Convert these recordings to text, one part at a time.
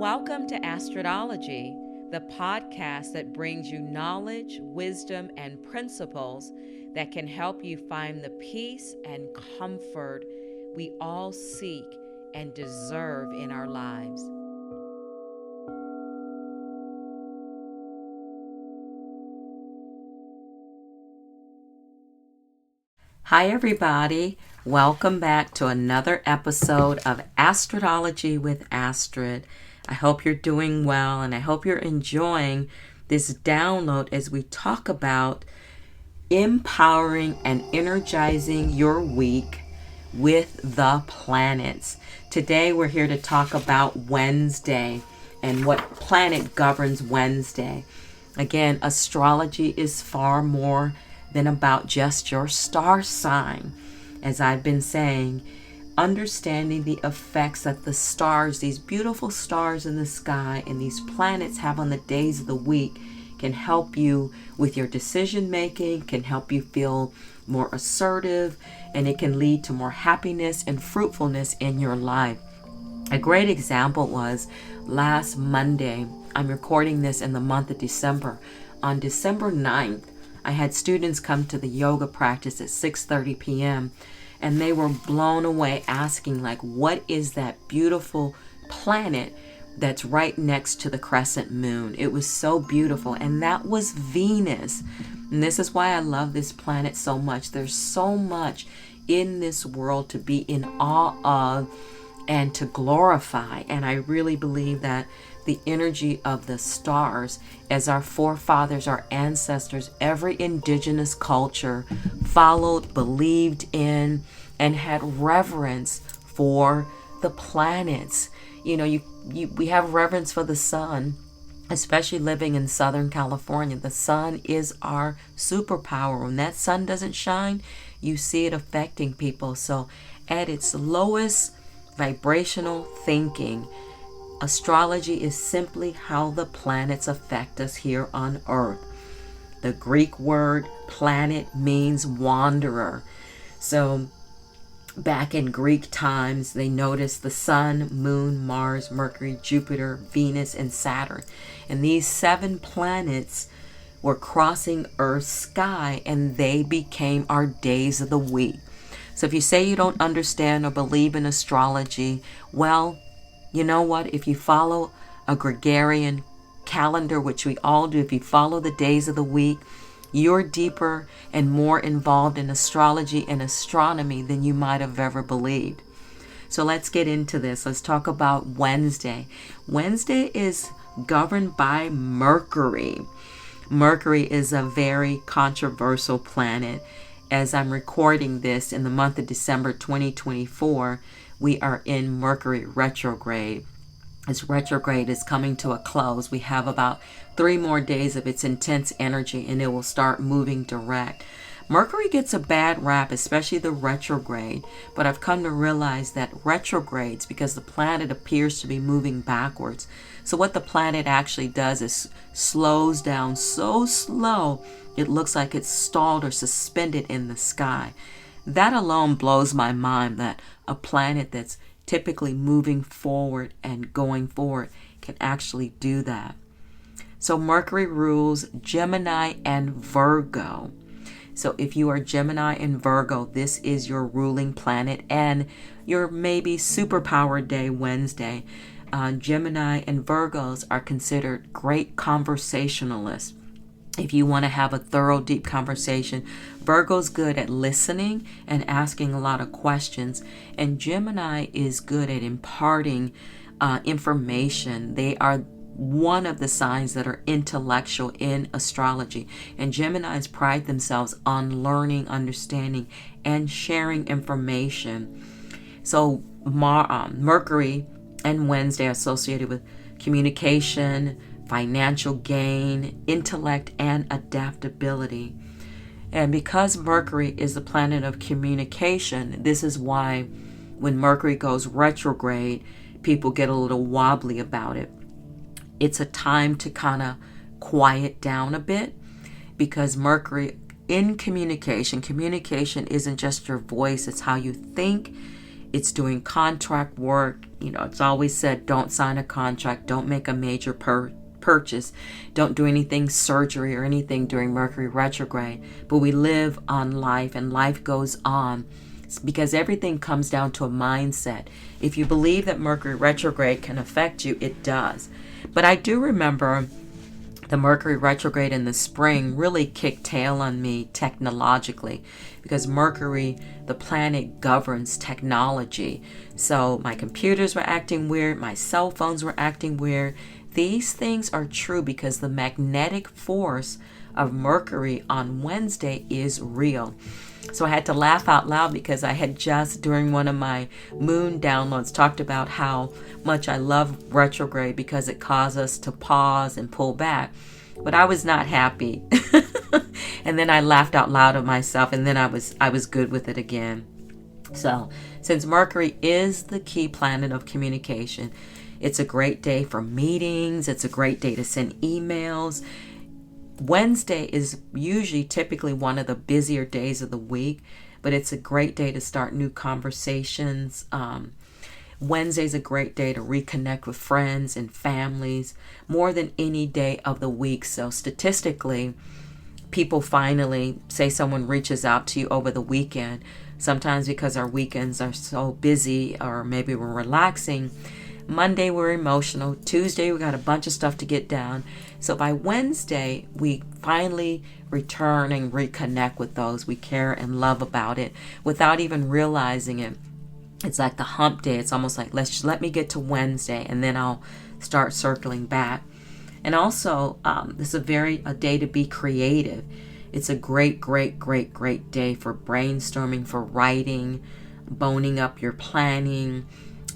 Welcome to Astrology, the podcast that brings you knowledge, wisdom, and principles that can help you find the peace and comfort we all seek and deserve in our lives. Hi, everybody. Welcome back to another episode of Astrology with Astrid. I hope you're doing well, and I hope you're enjoying this download as we talk about empowering and energizing your week with the planets. Today, we're here to talk about Wednesday and what planet governs Wednesday. Again, astrology is far more than about just your star sign. As I've been saying, understanding the effects that the stars, these beautiful stars in the sky and these planets have on the days of the week can help you with your decision making, can help you feel more assertive, and it can lead to more happiness and fruitfulness in your life. A great example was last Monday. I'm recording this in the month of December. On December 9th, I had students come to the yoga practice at 6:30 p.m. and they were blown away asking, what is that beautiful planet that's right next to the crescent moon? It was so beautiful, and that was Venus. And this is why I love this planet so much. There's so much in this world to be in awe of and to glorify. And I really believe that the energy of the stars, as our forefathers, our ancestors, every indigenous culture followed, believed in, and had reverence for the planets. We have reverence for the sun, especially living in Southern California. The sun is our superpower. When that sun doesn't shine, you see it affecting people. So at its lowest vibrational thinking, astrology is simply how the planets affect us here on Earth. The Greek word planet means wanderer. So back in Greek times, they noticed the sun, moon, Mars, Mercury, Jupiter, Venus, and Saturn. And these 7 planets were crossing Earth's sky, and they became our days of the week. So if you say you don't understand or believe in astrology, well, you know what? If you follow a Gregorian calendar, which we all do, if you follow the days of the week, you're deeper and more involved in astrology and astronomy than you might have ever believed. So let's get into this. Let's talk about Wednesday. Wednesday is governed by Mercury. Mercury is a very controversial planet. As I'm recording this in the month of December 2024, we are in Mercury retrograde. This retrograde is coming to a close. We have about 3 more days of its intense energy, and it will start moving direct. Mercury gets a bad rap, especially the retrograde, but I've come to realize that retrogrades, because the planet appears to be moving backwards. So what the planet actually does is slows down so slow, it looks like it's stalled or suspended in the sky. That alone blows my mind, that a planet that's typically moving forward and going forward can actually do that. So Mercury rules Gemini and Virgo. So if you are Gemini and Virgo, this is your ruling planet and your maybe superpower day, Wednesday. Gemini and Virgos are considered great conversationalists. If you want to have a thorough, deep conversation, Virgo's good at listening and asking a lot of questions, and Gemini is good at imparting information. They are one of the signs that are intellectual in astrology, and Geminis pride themselves on learning, understanding, and sharing information. So Mercury and Wednesday are associated with communication, financial gain, intellect, and adaptability. And because Mercury is the planet of communication, this is why when Mercury goes retrograde, people get a little wobbly about it. It's a time to kind of quiet down a bit, because Mercury in communication isn't just your voice, it's how you think, It's doing contract work. It's always said, don't sign a contract, don't make a major purchase, don't do anything surgery or anything during Mercury retrograde. But we live on life, and life goes on, because everything comes down to a mindset. If you believe that Mercury retrograde can affect you, it does. But I do remember the Mercury retrograde in the spring really kicked tail on me technologically, because Mercury, the planet, governs technology. So my computers were acting weird, my cell phones were acting weird. These things are true because the magnetic force of Mercury on Wednesday is real. So I had to laugh out loud, because I had just, during one of my moon downloads, talked about how much I love retrograde because it causes us to pause and pull back. But I was not happy. And then I laughed out loud at myself, and then I was good with it again. So since Mercury is the key planet of communication, it's a great day for meetings. It's a great day to send emails. Wednesday is typically one of the busier days of the week, but it's a great day to start new conversations. Wednesday's a great day to reconnect with friends and families more than any day of the week. So statistically, people finally, say someone reaches out to you over the weekend, sometimes because our weekends are so busy, or maybe we're relaxing. Monday we're emotional. Tuesday we got a bunch of stuff to get done. So by Wednesday we finally return and reconnect with those we care and love about it without even realizing it. It's like the hump day. It's almost like, let me get to Wednesday, and then I'll start circling back. And also, this is a day to be creative. It's a great day for brainstorming, for writing, boning up your planning,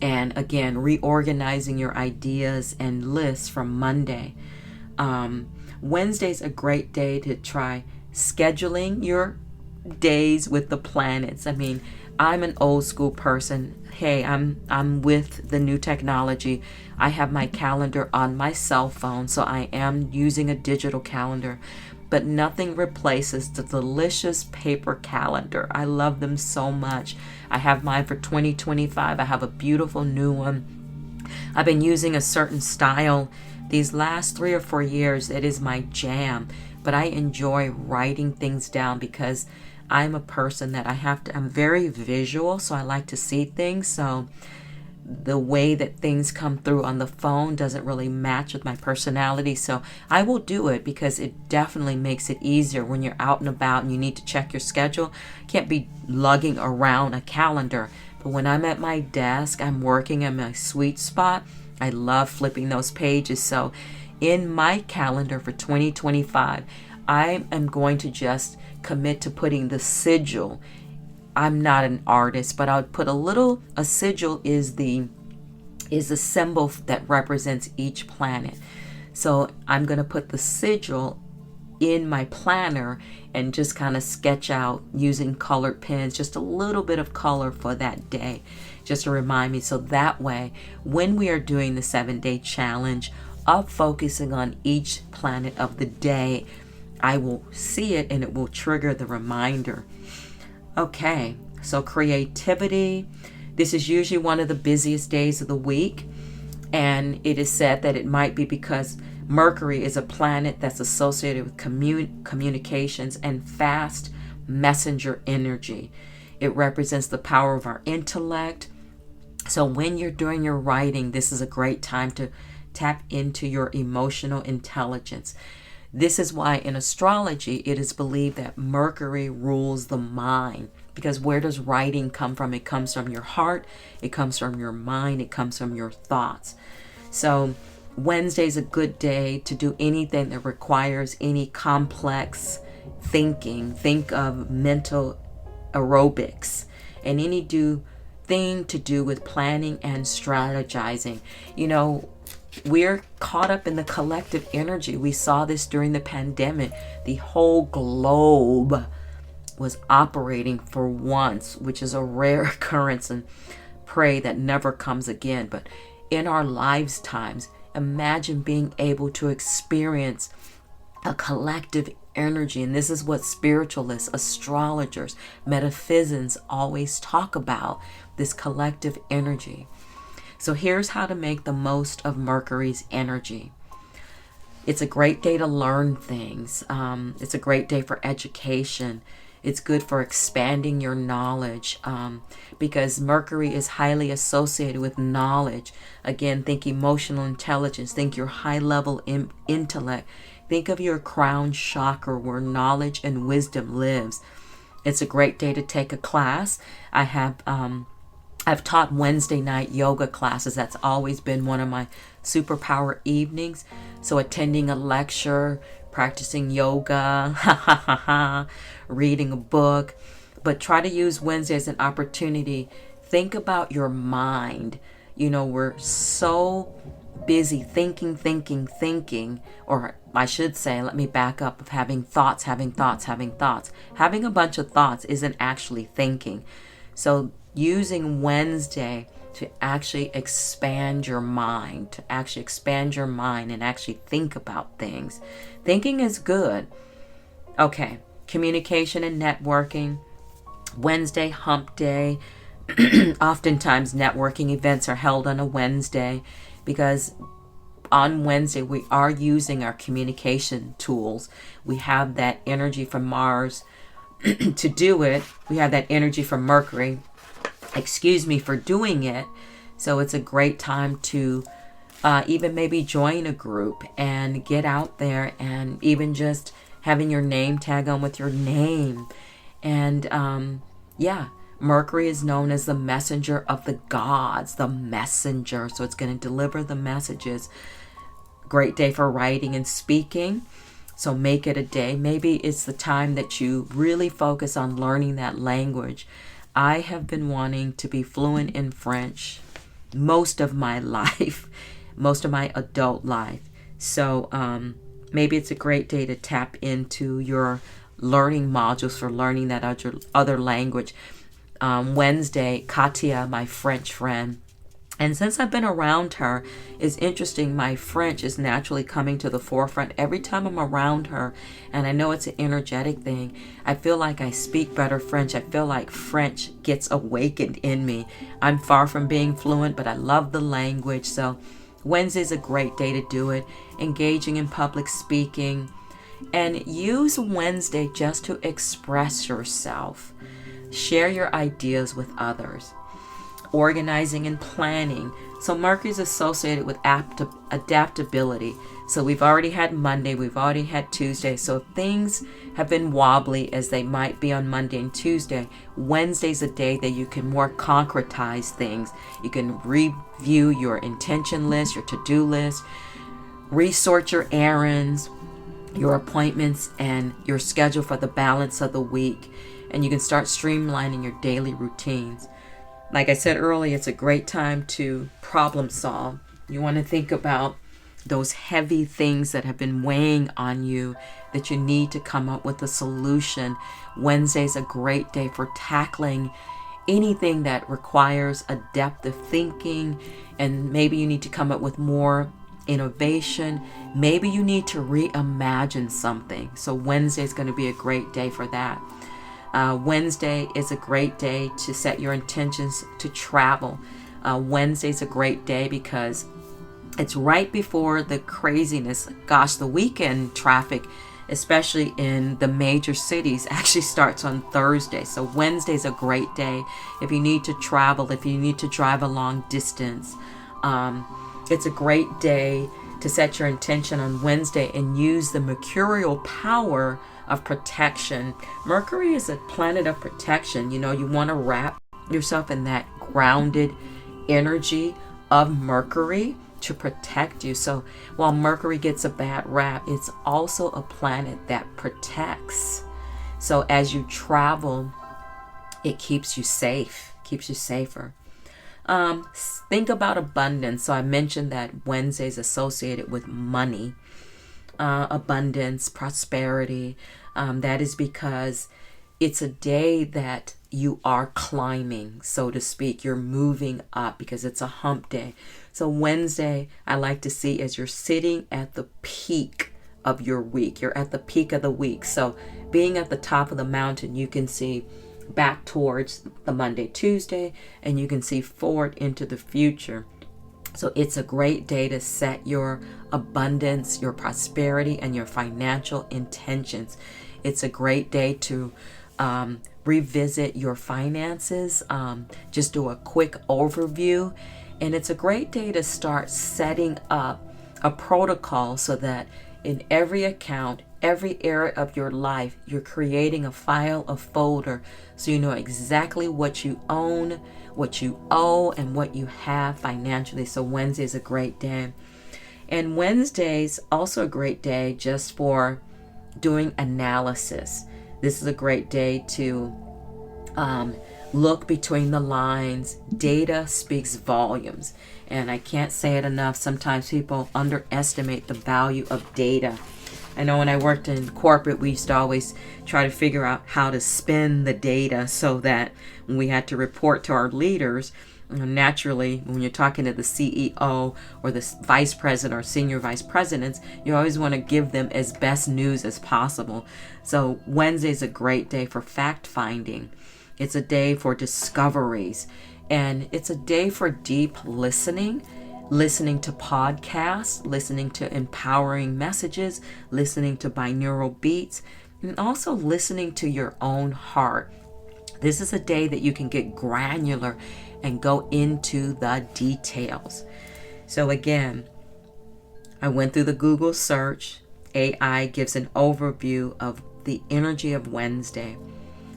and again, reorganizing your ideas and lists from Monday. Wednesday's a great day to try scheduling your days with the planets. I mean, I'm an old school person. Hey, I'm with the new technology. I have my calendar on my cell phone, so I am using a digital calendar, but nothing replaces the delicious paper calendar. I love them so much. I have mine for 2025. I have a beautiful new one. I've been using a certain style these last 3 or 4 years. It is my jam, but I enjoy writing things down because I'm a person that I'm very visual, so I like to see things. So the way that things come through on the phone doesn't really match with my personality. So I will do it because it definitely makes it easier when you're out and about and you need to check your schedule. Can't be lugging around a calendar. But when I'm at my desk, I'm working in my sweet spot. I love flipping those pages. So in my calendar for 2025, I am going to just commit to putting the sigil. I'm not an artist, but I would put a sigil is the symbol that represents each planet. So I'm going to put the sigil in my planner and just kind of sketch out using colored pens, just a little bit of color for that day, just to remind me. So that way, when we are doing the 7-day challenge of focusing on each planet of the day, I will see it and it will trigger the reminder. Okay, so creativity. This is usually one of the busiest days of the week. And it is said that it might be because Mercury is a planet that's associated with communications and fast messenger energy. It represents the power of our intellect. So when you're doing your writing, this is a great time to tap into your emotional intelligence. This is why in astrology, it is believed that Mercury rules the mind. Because where does writing come from? It comes from your heart. It comes from your mind. It comes from your thoughts. So Wednesday is a good day to do anything that requires any complex thinking. Think of mental aerobics and any thing to do with planning and strategizing. We're caught up in the collective energy. We saw this during the pandemic. The whole globe was operating for once, which is a rare occurrence, and pray that never comes again. But in our lifetimes, imagine being able to experience a collective energy. And this is what spiritualists, astrologers, metaphysicians always talk about, this collective energy. So here's how to make the most of Mercury's energy. It's a great day to learn things. It's a great day for education. It's good for expanding your knowledge, because Mercury is highly associated with knowledge. Again, think emotional intelligence, think your high-level intellect. Think of your crown chakra where knowledge and wisdom lives. It's a great day to take a class. I've taught Wednesday night yoga classes. That's always been one of my superpower evenings. So attending a lecture, practicing yoga, reading a book. But try to use Wednesday as an opportunity. Think about your mind. You know, we're so busy thinking, or I should say, let me back up, of having thoughts. Having a bunch of thoughts isn't actually thinking. So using Wednesday to actually expand your mind, and actually think about things. Thinking is good. Okay, communication and networking. Wednesday, hump day. Oftentimes networking events are held on a Wednesday because on Wednesday we are using our communication tools. We have that energy from Mars to do it. We have that energy from Mercury, for doing it. So it's a great time to even maybe join a group and get out there, and even just having your name tag on with your name. And Mercury is known as the messenger of the gods, the messenger. So it's going to deliver the messages. Great day for writing and speaking. So make it a day. Maybe it's the time that you really focus on learning that language. I have been wanting to be fluent in French most of my life, most of my adult life. So maybe it's a great day to tap into your learning modules for learning that other language. Wednesday, Katia, my French friend, and since I've been around her, it's interesting, my French is naturally coming to the forefront every time I'm around her. And I know it's an energetic thing. I feel like I speak better French. I feel like French gets awakened in me. I'm far from being fluent, but I love the language. So Wednesday's a great day to do it. Engaging in public speaking. And use Wednesday just to express yourself. Share your ideas with others. Organizing and planning. So Mercury is associated with adaptability. So we've already had Monday, we've already had Tuesday. So if things have been wobbly as they might be on Monday and Tuesday, Wednesday's a day that you can more concretize things. You can review your intention list, your to-do list, resort your errands, your appointments, and your schedule for the balance of the week. And you can start streamlining your daily routines. Like I said earlier, it's a great time to problem solve. You want to think about those heavy things that have been weighing on you that you need to come up with a solution. Wednesday's a great day for tackling anything that requires a depth of thinking, and maybe you need to come up with more innovation. Maybe you need to reimagine something. So Wednesday's going to be a great day for that. Wednesday is a great day to set your intentions to travel. Wednesday's a great day because it's right before the craziness. Gosh, the weekend traffic, especially in the major cities, actually starts on Thursday. So Wednesday's a great day if you need to travel, if you need to drive a long distance. It's a great day to set your intention on Wednesday and use the mercurial power of protection. Mercury is a planet of protection. You know, you want to wrap yourself in that grounded energy of Mercury to protect you. So while Mercury gets a bad rap, it's also a planet that protects. So as you travel, it keeps you safe, keeps you safer. Think about abundance. So I mentioned that Wednesday is associated with money. Abundance, prosperity. That is because it's a day that you are climbing, so to speak. You're moving up because it's a hump day. So Wednesday, I like to see as you're sitting at the peak of your week. You're at the peak of the week. So being at the top of the mountain, you can see back towards the Monday, Tuesday, and you can see forward into the future. So it's a great day to set your abundance, your prosperity, and your financial intentions. It's a great day to revisit your finances, just do a quick overview. And it's a great day to start setting up a protocol so that in every account, every area of your life, you're creating a file, a folder, so you know exactly what you own, what you owe, and what you have financially. So Wednesday is a great day. And Wednesday's also a great day just for doing analysis. This is a great day to look between the lines. Data speaks volumes. And I can't say it enough. Sometimes people underestimate the value of data. I know when I worked in corporate, we used to always try to figure out how to spin the data so that when we had to report to our leaders, naturally, when you're talking to the CEO or the vice president or senior vice presidents, you always want to give them as best news as possible. So Wednesday is a great day for fact finding. It's a day for discoveries. And it's a day for deep listening to podcasts, listening to empowering messages, listening to binaural beats, and also listening to your own heart. This is a day that you can get granular and go into the details. So again, I went through the Google search. AI gives an overview of the energy of Wednesday.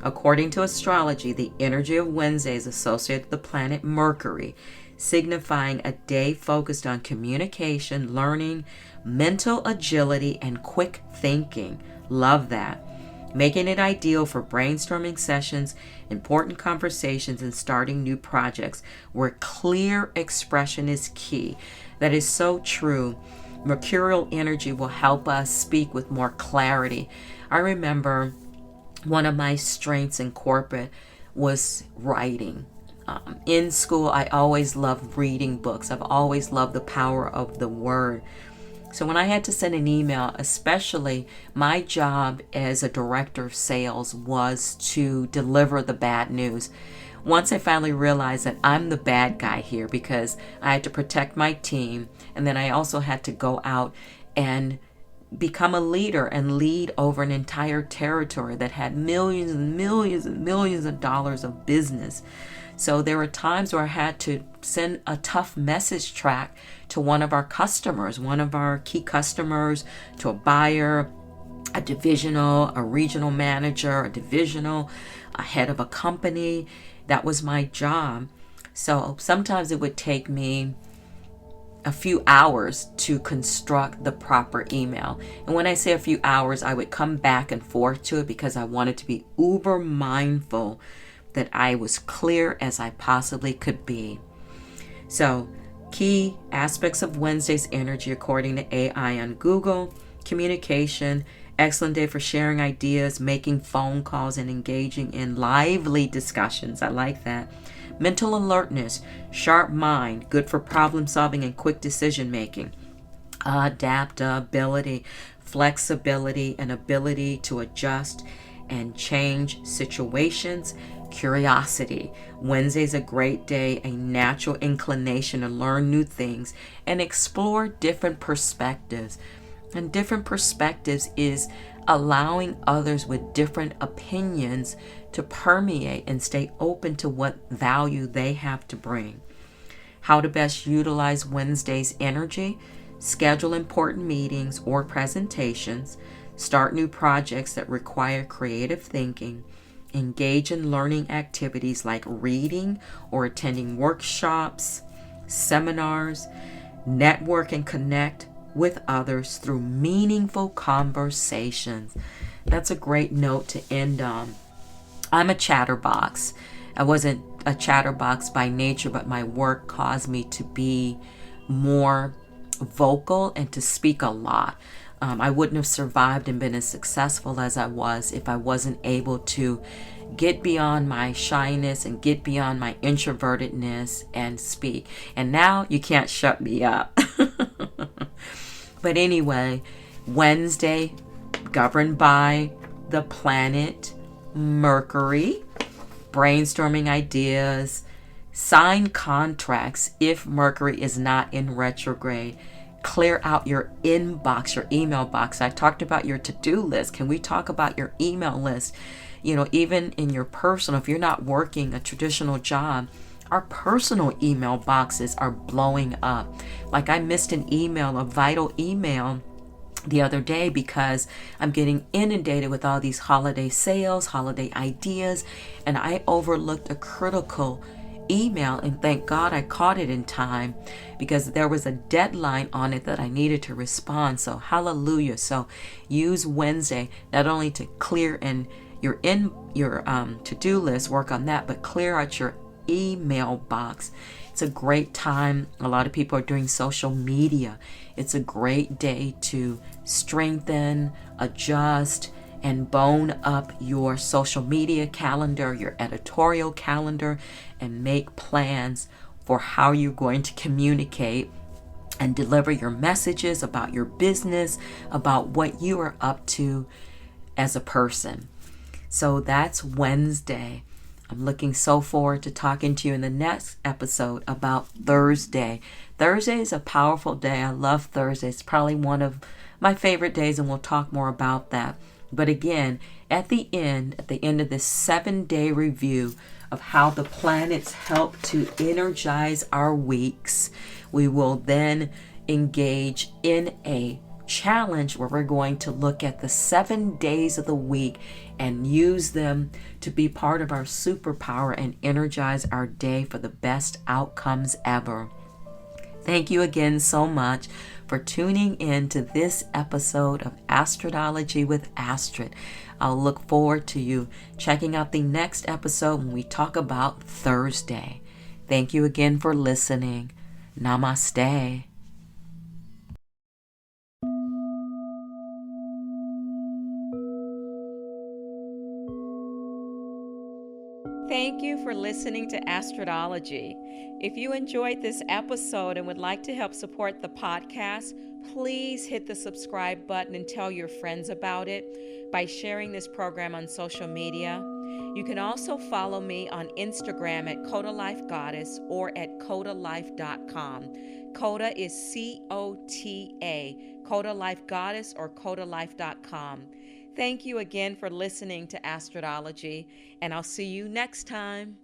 According to astrology, the energy of Wednesday is associated with the planet Mercury, signifying a day focused on communication, learning, mental agility, and quick thinking. Love that. Making it ideal for brainstorming sessions, important conversations, and starting new projects where clear expression is key. That is so true. Mercurial energy will help us speak with more clarity. I remember one of my strengths in corporate was writing. In school, I always loved reading books. I've always loved the power of the word. So when I had to send an email, especially my job as a director of sales was to deliver the bad news. Once I finally realized that I'm the bad guy here because I had to protect my team, and then I also had to go out and become a leader and lead over an entire territory that had millions and millions and millions of dollars of business. So there were times where I had to send a tough message track to one of our customers, one of our key customers, to a buyer, a divisional, a regional manager, a head of a company. That was my job. So sometimes it would take me a few hours to construct the proper email. And when I say a few hours, I would come back and forth to it because I wanted to be uber mindful that I was clear as I possibly could be. So, key aspects of Wednesday's energy according to AI on Google: communication, excellent day for sharing ideas, making phone calls, and engaging in lively discussions. I like that. Mental alertness, sharp mind, good for problem solving and quick decision making. Adaptability, flexibility, and ability to adjust and change situations. Curiosity. Wednesday's a great day, a natural inclination to learn new things and explore different perspectives. And different perspectives is allowing others with different opinions to permeate and stay open to what value they have to bring. How to best utilize Wednesday's energy: schedule important meetings or presentations, start new projects that require creative thinking, engage in learning activities like reading or attending workshops, seminars, network and connect with others through meaningful conversations. That's a great note to end on. I'm a chatterbox. I wasn't a chatterbox by nature, but my work caused me to be more vocal and to speak a lot. I wouldn't have survived and been as successful as I was if I wasn't able to get beyond my shyness and get beyond my introvertedness and speak. And now you can't shut me up. But anyway, Wednesday, governed by the planet Mercury, brainstorming ideas, sign contracts if Mercury is not in retrograde. Clear out your inbox, your email box. I talked about your to-do list. Can we talk about your email list? Even in your personal, if you're not working a traditional job, our personal email boxes are blowing up. Like I missed an email, a vital email the other day because I'm getting inundated with all these holiday sales, holiday ideas, and I overlooked a critical email, and thank God I caught it in time because there was a deadline on it that I needed to respond. So hallelujah. So use Wednesday not only to clear and your to-do list, work on that, but clear out your email box. It's a great time. A lot of people are doing social media. It's a great day to strengthen, adjust, and bone up your social media calendar, your editorial calendar, and make plans for how you're going to communicate and deliver your messages about your business, about what you are up to as a person. So that's Wednesday. I'm looking so forward to talking to you in the next episode about Thursday. Thursday is a powerful day. I love Thursday. It's probably one of my favorite days, and we'll talk more about that. But again, at the end of this 7-day review of how the planets help to energize our weeks, we will then engage in a challenge where we're going to look at the 7 days of the week and use them to be part of our superpower and energize our day for the best outcomes ever. Thank you again so much for tuning in to this episode of Astrology with Astrid. I'll look forward to you checking out the next episode when we talk about Thursday. Thank you again for listening. Namaste. Thank you for listening to Astrology. If you enjoyed this episode and would like to help support the podcast, please hit the subscribe button and tell your friends about it by sharing this program on social media. You can also follow me on Instagram at Coda Life Goddess or at codalife.com. Coda is C-O-T-A, Coda Life Goddess or codalife.com. Thank you again for listening to Astrology, and I'll see you next time.